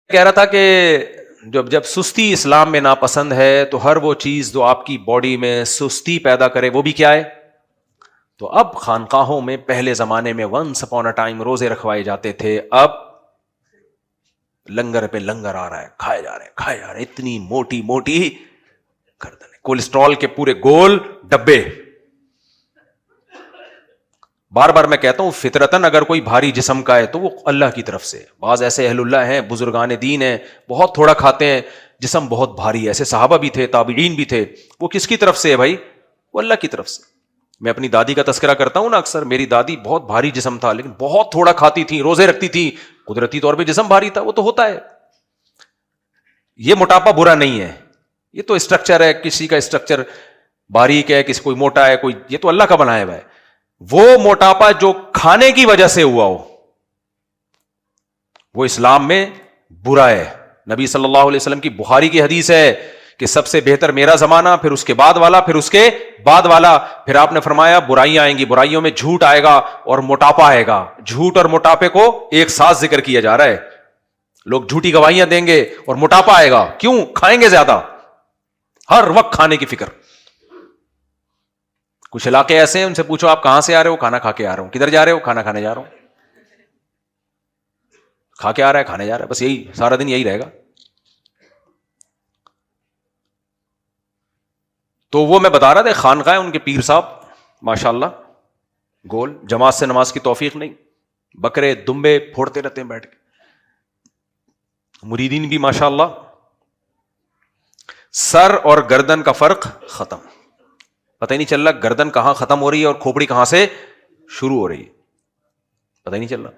کہہ رہا تھا کہ جب سستی اسلام میں ناپسند ہے تو ہر وہ چیز جو آپ کی باڈی میں سستی پیدا کرے وہ بھی کیا ہے. تو اب خانقاہوں میں پہلے زمانے میں ونس اپون اے ٹائم روزے رکھوائے جاتے تھے، اب لنگر پہ لنگر آ رہا ہے، کھائے جا رہے ہیں، اتنی موٹی موٹی گردن، کولیسٹرول کے پورے گول ڈبے. بار بار میں کہتا ہوں فطرتاً اگر کوئی بھاری جسم کا ہے تو وہ اللہ کی طرف سے. بعض ایسے اہل اللہ ہیں، بزرگان دین ہیں، بہت تھوڑا کھاتے ہیں، جسم بہت بھاری ہے. ایسے صحابہ بھی تھے، تابعین بھی تھے. وہ کس کی طرف سے ہے بھائی؟ وہ اللہ کی طرف سے. میں اپنی دادی کا تذکرہ کرتا ہوں نا اکثر، میری دادی بہت بھاری جسم تھا لیکن بہت تھوڑا کھاتی تھی، روزے رکھتی تھی، قدرتی طور پہ جسم بھاری تھا. وہ تو ہوتا ہے. یہ موٹاپا برا نہیں ہے، یہ تو اسٹرکچر ہے. کسی کا اسٹرکچر باریک ہے، کسی کوئی موٹا ہے، کوئی، یہ تو اللہ کا بنایا ہوا ہے. وہ موٹاپا جو کھانے کی وجہ سے ہوا ہو وہ اسلام میں برا ہے. نبی صلی اللہ علیہ وسلم کی بخاری کی حدیث ہے کہ سب سے بہتر میرا زمانہ، پھر اس کے بعد والا، پھر اس کے بعد والا. پھر آپ نے فرمایا برائیاں آئیں گی، برائیوں میں جھوٹ آئے گا اور موٹاپا آئے گا. جھوٹ اور موٹاپے کو ایک ساتھ ذکر کیا جا رہا ہے. لوگ جھوٹی گواہیاں دیں گے اور موٹاپا آئے گا. کیوں؟ کھائیں گے زیادہ، ہر وقت کھانے کی فکر. کچھ علاقے ایسے ہیں، ان سے پوچھو آپ کہاں سے آ رہے ہو؟ کھانا کھا کے آ رہا ہوں. کدھر جا رہے ہو؟ کھانا کھانے جا رہا ہوں. کھا کے آ رہا ہے، کھانے جا رہا ہے، بس یہی سارا دن یہی رہے گا. تو وہ میں بتا رہا تھا خانقاہ ان کے پیر صاحب ماشاءاللہ گول، جماعت سے نماز کی توفیق نہیں، بکرے دمبے پھوڑتے رہتے ہیں بیٹھ کے. مریدین بھی ماشاءاللہ. سر اور گردن کا فرق ختم، پتہ ہی نہیں چل رہا گردن کہاں ختم ہو رہی ہے اور کھوپڑی کہاں سے شروع ہو رہی ہے، پتہ ہی نہیں چل رہا.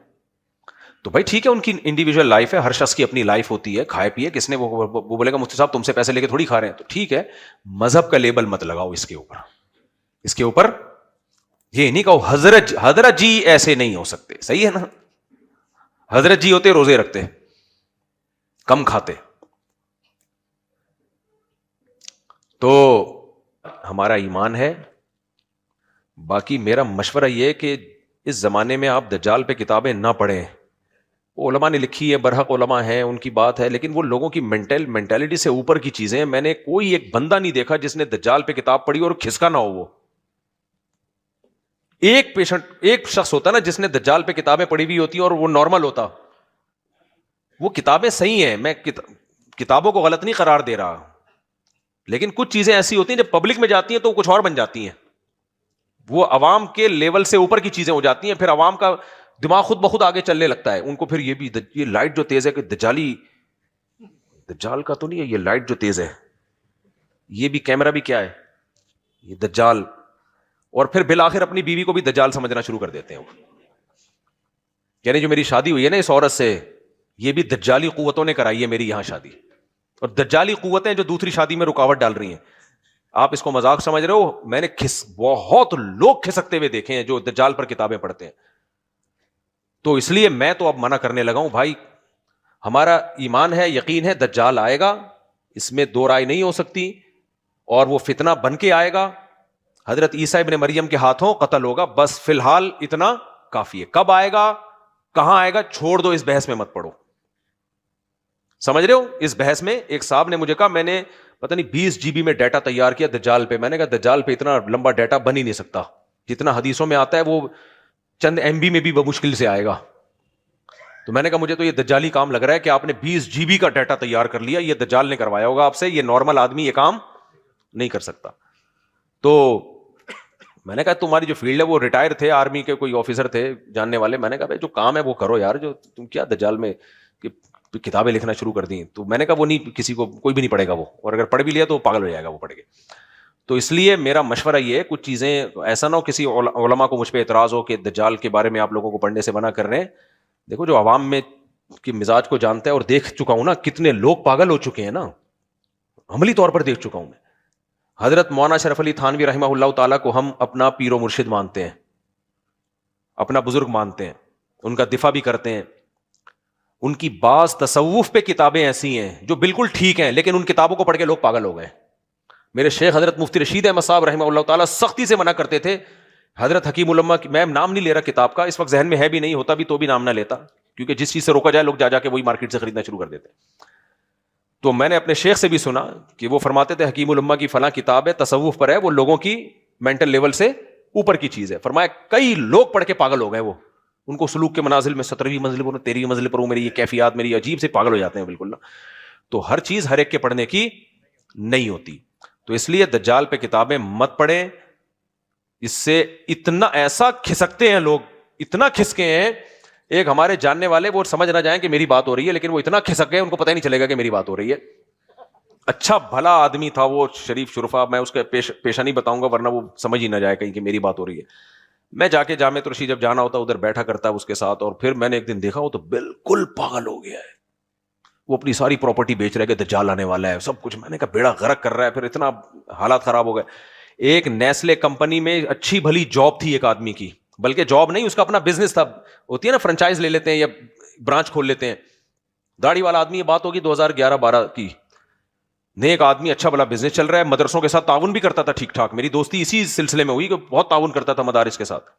تو بھائی ٹھیک ہے، ان کی انڈیویجول لائف ہے، ہر شخص کی اپنی لائف ہوتی ہے. کھائے پیے، کس نے وہ بولے گا مفتی صاحب تم سے پیسے لے کے تھوڑی کھا رہے ہیں، تو ٹھیک ہے. مذہب کا لیبل مت لگاؤ اس کے اوپر. اس کے اوپر یہ نہیں کہو حضرت جی ایسے نہیں ہو سکتے. صحیح ہے نا؟ حضرت جی ہوتے روزے رکھتے، کم کھاتے. تو ہمارا ایمان ہے. باقی میرا مشورہ یہ ہے کہ اس زمانے میں آپ دجال پہ کتابیں نہ پڑھیں. علماء نے لکھی ہے، برحق علماء ہیں، ان کی بات ہے، لیکن وہ لوگوں کی مینٹالٹی سے اوپر کی چیزیں ہیں. میں نے کوئی ایک بندہ نہیں دیکھا جس نے دجال پہ کتاب پڑھی اور کھسکا نہ ہو. وہ ایک شخص ہوتا نا جس نے دجال پہ کتابیں پڑھی ہوئی ہوتی اور وہ نارمل ہوتا. وہ کتابیں صحیح ہیں، میں کتابوں کو غلط نہیں قرار دے رہا، لیکن کچھ چیزیں ایسی ہوتی ہیں جب پبلک میں جاتی ہیں تو کچھ اور بن جاتی ہیں. وہ عوام کے لیول سے اوپر کی چیزیں ہو جاتی ہیں، پھر عوام کا دماغ خود بخود آگے چلنے لگتا ہے. ان کو پھر یہ بھی یہ لائٹ جو تیز ہے کہ دجال کا تو نہیں ہے، یہ لائٹ جو تیز ہے، یہ بھی کیمرہ بھی کیا ہے، یہ دجال. اور پھر بالآخر اپنی بیوی کو بھی دجال سمجھنا شروع کر دیتے ہیں. یعنی جو میری شادی ہوئی ہے نا اس عورت سے، یہ بھی دجالی قوتوں نے کرائی ہے میری یہاں شادی، اور دجالی قوتیں جو دوسری شادی میں رکاوٹ ڈال رہی ہیں. آپ اس کو مذاق سمجھ رہے ہو؟ میں نے بہت لوگ کھسکتے ہوئے دیکھے ہیں جو دجال پر کتابیں پڑھتے ہیں. تو اس لیے میں تو اب منع کرنے لگا ہوں بھائی. ہمارا ایمان ہے، یقین ہے دجال آئے گا، اس میں دو رائے نہیں ہو سکتی، اور وہ فتنہ بن کے آئے گا. حضرت عیسیٰ ابن مریم کے ہاتھوں قتل ہوگا. بس فی الحال اتنا کافی ہے. کب آئے گا، کہاں آئے گا، چھوڑ دو، اس بحث میں مت پڑو. سمجھ رہے ہو؟ اس بحث میں ایک صاحب نے مجھے کہا میں نے پتہ نہیں 20 GB میں ڈیٹا تیار کیا دجال پہ. میں نے کہا دجال پہ اتنا لمبا ڈیٹا بن ہی نہیں سکتا، جتنا حدیثوں میں آتا ہے وہ چند MB میں بھی بمشکل سے آئے گا. تو میں نے کہا مجھے تو یہ دجالی کام لگ رہا ہے کہ آپ نے 20 GB کا ڈیٹا تیار کر لیا، یہ دجال نے کروایا ہوگا آپ سے، یہ نارمل آدمی یہ کام نہیں کر سکتا. تو میں نے کہا تمہاری جو فیلڈ ہے، وہ ریٹائر تھے آرمی کے کوئی آفیسر تھے جاننے والے. میں نے کہا بھائی جو کام ہے وہ کرو یار، جو تم کیا دجال میں کتابیں لکھنا شروع کر دیں. تو میں نے کہا وہ نہیں، کسی کو کوئی بھی نہیں پڑھے گا وہ، اور اگر پڑھ بھی لیا تو پاگل ہو جائے گا وہ پڑھ کے. تو اس لیے میرا مشورہ یہ ہے کچھ چیزیں ایسا نہ ہو کسی علماء کو مجھ پہ اعتراض ہو کہ دجال کے بارے میں آپ لوگوں کو پڑھنے سے منع کر رہے ہیں. دیکھو جو عوام میں کی مزاج کو جانتا ہے، اور دیکھ چکا ہوں نا کتنے لوگ پاگل ہو چکے ہیں نا، عملی طور پر دیکھ چکا ہوں میں. حضرت مولانا شرف علی تھانوی رحمہ اللہ تعالیٰ کو ہم اپنا پیر و مرشد مانتے ہیں، اپنا بزرگ مانتے ہیں، ان کا دفاع بھی کرتے ہیں. ان کی بعض تصوف پہ کتابیں ایسی ہیں جو بالکل ٹھیک ہیں، لیکن ان کتابوں کو پڑھ کے لوگ پاگل ہو گئے. میرے شیخ حضرت مفتی رشید احمد صاحب رحمہ اللہ تعالیٰ سختی سے منع کرتے تھے حضرت حکیم علامہ کی، میں نام نہیں لے رہا کتاب کا، اس وقت ذہن میں ہے بھی نہیں، ہوتا بھی تو بھی نام نہ لیتا، کیونکہ جس چیز سے روکا جائے لوگ جا جا کے وہی مارکیٹ سے خریدنا شروع کر دیتے ہیں۔ تو میں نے اپنے شیخ سے بھی سنا کہ وہ فرماتے تھے حکیم الامہ کی فلاں کتاب ہے، تصوف پر ہے، وہ لوگوں کی مینٹل لیول سے اوپر کی چیز ہے۔ فرمایا کئی لوگ پڑھ کے پاگل ہو گئے، وہ ان کو سلوک کے منازل میں 17ویں منزل پر 13ویں منزل پر ہوں، میری یہ کیفیات میری عجیب سے پاگل ہو جاتے ہیں بالکل نا۔ تو ہر چیز ہر ایک کے پڑھنے کی نہیں ہوتی، تو اس لیے دجال پہ کتابیں مت پڑھیں، اس سے اتنا ایسا کھسکتے ہیں لوگ، اتنا کھسکے ہیں، ایک ہمارے جاننے والے وہ سمجھ نہ جائیں کہ میری بات ہو رہی ہے، لیکن وہ اتنا کھسک گئے ان کو پتہ ہی نہیں چلے گا کہ میری بات ہو رہی ہے۔ اچھا بھلا آدمی تھا وہ، شریف شرفا، میں اس کا پیشہ نہیں بتاؤں گا ورنہ وہ سمجھ ہی نہ جائے کہیں کہ میری بات ہو رہی ہے۔ میں جا کے جامع ترشی جب جانا ہوتا ادھر بیٹھا کرتا اس کے ساتھ، اور پھر میں نے ایک دن دیکھا وہ تو بالکل پاگل ہو گیا ہے، وہ اپنی ساری پراپرٹی بیچ رہا ہے کہ دجال آنے والا ہے سب کچھ۔ میں نے کہا بیڑا غرق کر رہا ہے، پھر اتنا حالات خراب ہو گئے۔ ایک نیسلے کمپنی میں اچھی بھلی جاب تھی ایک آدمی کی، بلکہ جاب نہیں، اس کا اپنا بزنس تھا، ہوتی ہے نا فرنچائز لے لیتے ہیں یا برانچ کھول لیتے ہیں، داڑھی والا آدمی، یہ بات ہوگی 2011-12 کی، نیک آدمی، اچھا بھلا بزنس چل رہا ہے، مدرسوں کے ساتھ تعاون بھی کرتا تھا ٹھیک ٹھاک، میری دوستی اسی سلسلے میں ہوئی کہ بہت تعاون کرتا تھا مدارس کے ساتھ۔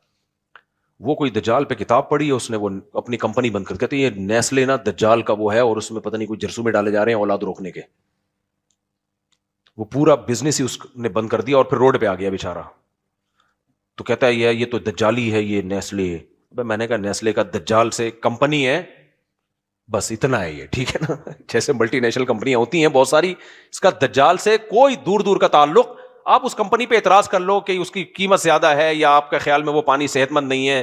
وہ کوئی دجال پہ کتاب پڑھی ہے اس نے، وہ اپنی کمپنی بند کر، کہتے ہیں یہ نیسلے نا دجال کا وہ ہے، اور اس میں پتہ نہیں کوئی جرسومے ڈالے جا رہے ہیں اولاد روکنے کے۔ وہ پورا بزنس ہی اس نے بند کر دیا اور پھر روڈ پہ آ گیا بیچارہ۔ تو کہتا ہے یہ تو دجالی ہے یہ نیسلے۔ میں نے کہا نیسلے کا دجال سے کمپنی ہے، بس اتنا ہے یہ، ٹھیک ہے نا، جیسے ملٹی نیشنل کمپنیاں ہوتی ہیں بہت ساری، اس کا دجال سے کوئی دور دور کا تعلق۔ آپ اس کمپنی پہ اعتراض کر لو کہ اس کی قیمت زیادہ ہے، یا آپ کے خیال میں وہ پانی صحت مند نہیں ہے،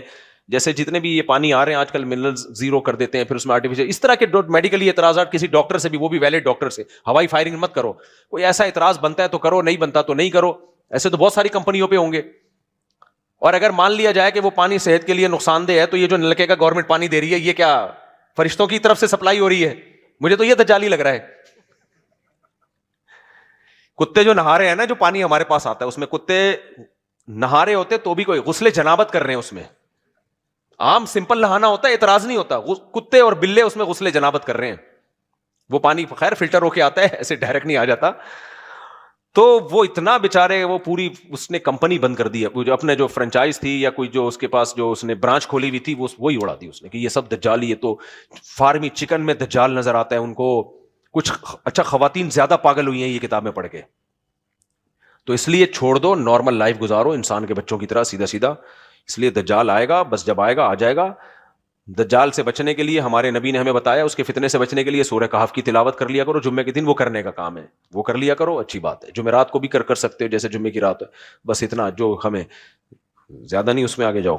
جیسے جتنے بھی یہ پانی آ رہے ہیں آج کل منرل زیرو کر دیتے ہیں، پھر اس میں آرٹیفیشل، اس طرح کے میڈیکلی اعتراضات کسی ڈاکٹر سے بھی، وہ بھی ویلڈ ڈاکٹر سے، ہوائی فائرنگ مت کرو۔ کوئی ایسا اعتراض بنتا ہے تو کرو، نہیں بنتا تو نہیں کرو، ایسے تو بہت ساری کمپنیوں پہ ہوں گے۔ اور اگر مان لیا جائے کہ وہ پانی صحت کے لیے نقصان دہ ہے، تو یہ جو نلکے کا گورنمنٹ پانی دے رہی ہے، یہ کیا فرشتوں کی طرف سے سپلائی ہو رہی ہے؟ مجھے تو یہ دجالی لگ رہا ہے۔ کتے جو نہا رہے ہیں نا، جو پانی ہمارے پاس آتا ہے اس میں کتے نہا رہے ہوتے تو بھی کوئی غسل جنابت کر رہے ہیں، اس میں عام سمپل نہانا ہوتا ہے، اعتراض نہیں ہوتا، کتے اور بلے اس میں غسل جنابت کر رہے ہیں، وہ پانی خیر فلٹر ہو کے آتا ہے، ایسے ڈائریکٹ نہیں آ جاتا۔ تو وہ اتنا بیچارے، وہ پوری اس نے کمپنی بند کر دی ہے، جو اپنے جو فرنچائز تھی یا کوئی جو اس کے پاس جو اس نے برانچ کھولی ہوئی تھی، وہی اڑا دی اس نے کہ یہ سب دجالی ہے۔ تو فارمی چکن میں دجال نظر آتا ہے ان کو۔ کچھ اچھا خواتین زیادہ پاگل ہوئی ہیں یہ کتابیں پڑھ کے۔ تو اس لیے چھوڑ دو، نارمل لائف گزارو انسان کے بچوں کی طرح، سیدھا سیدھا۔ اس لیے دجال آئے گا، بس جب آئے گا آ جائے گا۔ دجال سے بچنے کے لیے ہمارے نبی نے ہمیں بتایا، اس کے فتنے سے بچنے کے لیے سورہ کہف کی تلاوت کر لیا کرو، جمعے کے دن وہ کرنے کا کام ہے، وہ کر لیا کرو، اچھی بات ہے۔ جمعرات کو بھی کر سکتے ہو، جیسے جمعے کی رات ہے، بس اتنا جو ہمیں زیادہ نہیں اس میں آگے جاؤ۔